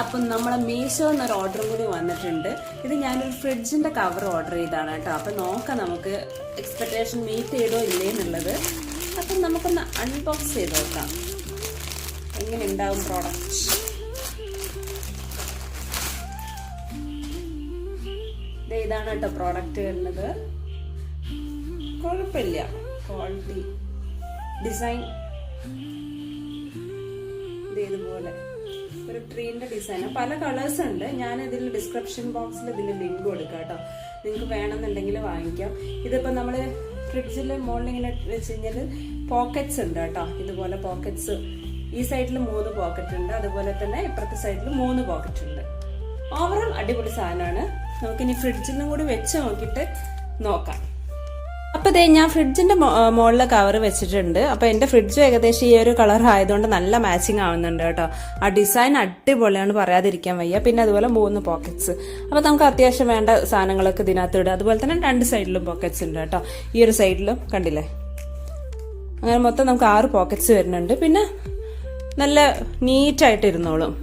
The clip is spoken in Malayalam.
അപ്പം നമ്മളെ മീഷോ എന്നൊരു ഓർഡറും കൂടി വന്നിട്ടുണ്ട്. ഇത് ഞാനൊരു ഫ്രിഡ്ജിന്റെ കവർ ഓർഡർ ചെയ്താണ് കേട്ടോ. അപ്പം നോക്കാം നമുക്ക് എക്സ്പെക്ടേഷൻ മീറ്റ് ചെയ്തോ ഇല്ലേ എന്നുള്ളത്. അപ്പം നമുക്കൊന്ന് അൺബോക്സ് ചെയ്ത് നോക്കാം എങ്ങനെ ഉണ്ടാവും പ്രോഡക്റ്റ്. ഇതാണ് കേട്ടോ പ്രോഡക്റ്റ് വരുന്നത്. കുഴപ്പമില്ല, ക്വാളിറ്റി, ഡിസൈൻ ഇതുപോലെ ഒരു ട്രീന്റെ ഡിസൈൻ. പല കളേഴ്സ് ഉണ്ട്. ഞാൻ ഇതിൽ ഡിസ്ക്രിപ്ഷൻ ബോക്സിൽ ഇതിന്റെ ലിങ്ക് കൊടുക്കാം കേട്ടോ. നിങ്ങൾക്ക് വേണമെന്നുണ്ടെങ്കിൽ വാങ്ങിക്കാം. ഇതിപ്പോ നമ്മള് ഫ്രിഡ്ജില് മുകളിൽ ഇങ്ങനെ വെച്ച് കഴിഞ്ഞാൽ പോക്കറ്റ്സ് ഉണ്ട് കേട്ടോ. ഇതുപോലെ പോക്കറ്റ്സ് ഈ സൈഡിൽ 3 പോക്കറ്റ് ഉണ്ട്, അതുപോലെ തന്നെ ഇപ്പുറത്തെ സൈഡിൽ 3 പോക്കറ്റ് ഉണ്ട്. ഓവറോൾ അടിപൊളി സാധനമാണ്. നമുക്കിനി ഫ്രിഡ്ജിലും കൂടി വെച്ച് നോക്കിയിട്ട് നോക്കാം. അപ്പൊ ദേ ഞാൻ ഫ്രിഡ്ജിന്റെ മുകളിലെ കവർ വെച്ചിട്ടുണ്ട്. അപ്പൊ എന്റെ ഫ്രിഡ്ജും ഏകദേശം ഈ ഒരു കളർ ആയതുകൊണ്ട് നല്ല മാച്ചിങ് ആവുന്നുണ്ട് കേട്ടോ. ആ ഡിസൈൻ അടിപൊളിയാണ്, പറയാതിരിക്കാൻ വയ്യ. പിന്നെ അതുപോലെ 3 പോക്കറ്റ്സ്. അപ്പൊ നമുക്ക് അത്യാവശ്യം വേണ്ട സാധനങ്ങളൊക്കെ ഇതിനകത്ത് ഇടുക. അതുപോലെ തന്നെ 2 സൈഡിലും പോക്കറ്റ്സ് ഉണ്ട് കേട്ടോ. ഈ ഒരു സൈഡിലും കണ്ടില്ലേ. അങ്ങനെ മൊത്തം നമുക്ക് 6 പോക്കറ്റ്സ് വരുന്നുണ്ട്. പിന്നെ നല്ല നീറ്റായിട്ട് ഇരുന്നോളും.